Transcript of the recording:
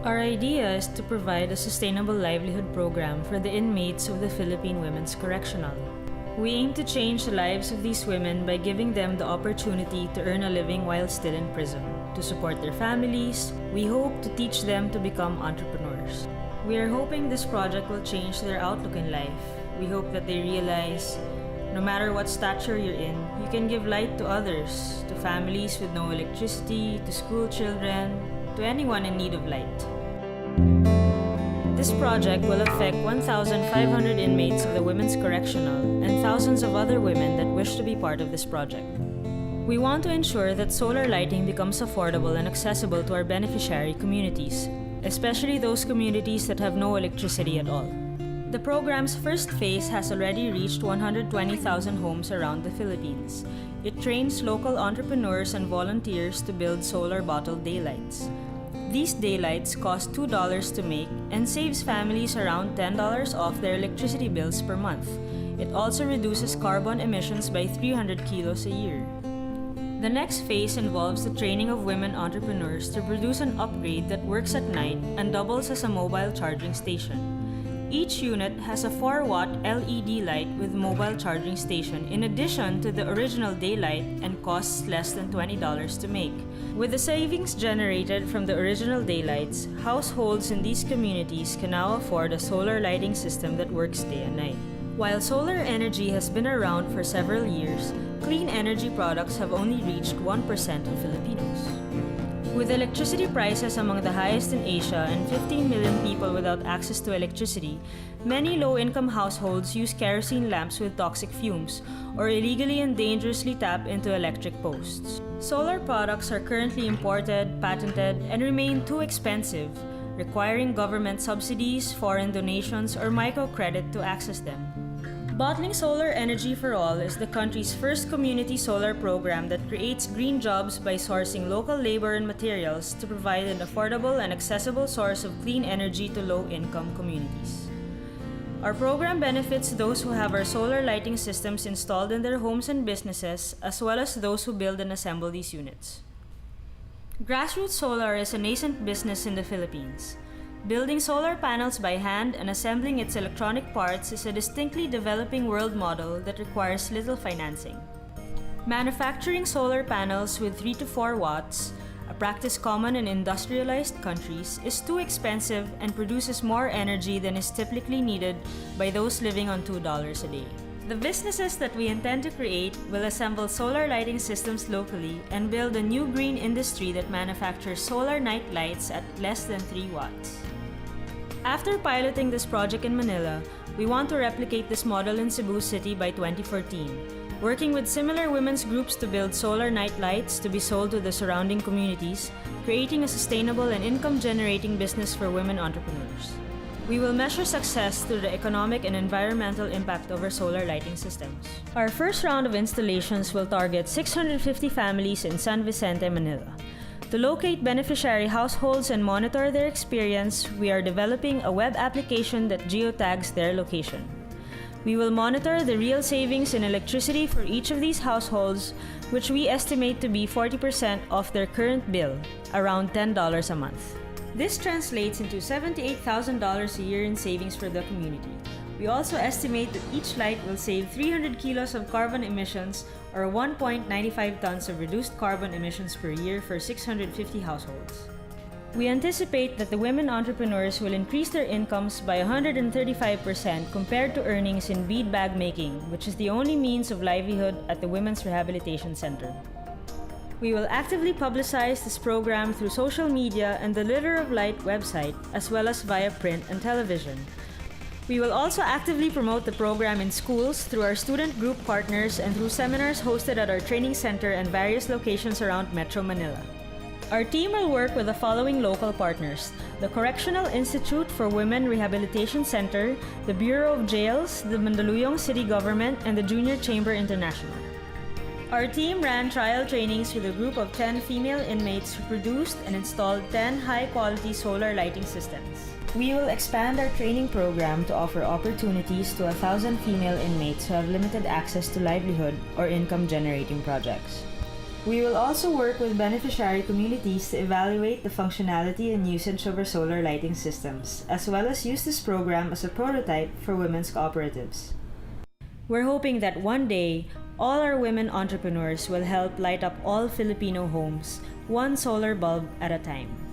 Our idea is to provide a sustainable livelihood program for the inmates of the Philippine Women's Correctional. We aim to change the lives of these women by giving them the opportunity to earn a living while still in prison. To support their families, we hope to teach them to become entrepreneurs. We are hoping this project will change their outlook in life. We hope that they realize, no matter what stature you're in, you can give light to others, to families with no electricity, to school children, to anyone in need of light. This project will affect 1,500 inmates of the Women's Correctional and thousands of other women that wish to be part of this project. We want to ensure that solar lighting becomes affordable and accessible to our beneficiary communities, especially those communities that have no electricity at all. The program's first phase has already reached 120,000 homes around the Philippines. It trains local entrepreneurs and volunteers to build solar bottled daylights. These daylights cost $2 to make and saves families around $10 off their electricity bills per month. It also reduces carbon emissions by 300 kilos a year. The next phase involves the training of women entrepreneurs to produce an upgrade that works at night and doubles as a mobile charging station. Each unit has a 4-watt LED light with mobile charging station in addition to the original daylight and costs less than $20 to make. With the savings generated from the original daylights, households in these communities can now afford a solar lighting system that works day and night. While solar energy has been around for several years, clean energy products have only reached 1% of Filipinos. With electricity prices among the highest in Asia and 15 million people without access to electricity, many low-income households use kerosene lamps with toxic fumes or illegally and dangerously tap into electric posts. Solar products are currently imported, patented, and remain too expensive, requiring government subsidies, foreign donations, or microcredit to access them. Bottling Solar Energy for All is the country's first community solar program that creates green jobs by sourcing local labor and materials to provide an affordable and accessible source of clean energy to low-income communities. Our program benefits those who have our solar lighting systems installed in their homes and businesses, as well as those who build and assemble these units. Grassroots Solar is a nascent business in the Philippines. Building solar panels by hand and assembling its electronic parts is a distinctly developing world model that requires little financing. Manufacturing solar panels with 3 to 4 watts, a practice common in industrialized countries, is too expensive and produces more energy than is typically needed by those living on $2 a day. The businesses that we intend to create will assemble solar lighting systems locally and build a new green industry that manufactures solar night lights at less than 3 watts. After piloting this project in Manila, we want to replicate this model in Cebu City by 2014, working with similar women's groups to build solar night lights to be sold to the surrounding communities, creating a sustainable and income-generating business for women entrepreneurs. We will measure success through the economic and environmental impact of our solar lighting systems. Our first round of installations will target 650 families in San Vicente, Manila. To locate beneficiary households and monitor their experience, we are developing a web application that geotags their location. We will monitor the real savings in electricity for each of these households, which we estimate to be 40% off their current bill, around $10 a month. This translates into $78,000 a year in savings for the community. We also estimate that each light will save 300 kilos of carbon emissions or 1.95 tons of reduced carbon emissions per year for 650 households. We anticipate that the women entrepreneurs will increase their incomes by 135% compared to earnings in bead bag making, which is the only means of livelihood at the Women's Rehabilitation Center. We will actively publicize this program through social media and the Litter of Light website, as well as via print and television. We will also actively promote the program in schools through our student group partners and through seminars hosted at our training center and various locations around Metro Manila. Our team will work with the following local partners: the Correctional Institute for Women Rehabilitation Center, the Bureau of Jails, the Mandaluyong City Government, and the Junior Chamber International. Our team ran trial trainings with a group of 10 female inmates who produced and installed 10 high-quality solar lighting systems. We will expand our training program to offer opportunities to 1,000 female inmates who have limited access to livelihood or income-generating projects. We will also work with beneficiary communities to evaluate the functionality and usage of our solar lighting systems, as well as use this program as a prototype for women's cooperatives. We're hoping that one day, all our women entrepreneurs will help light up all Filipino homes, one solar bulb at a time.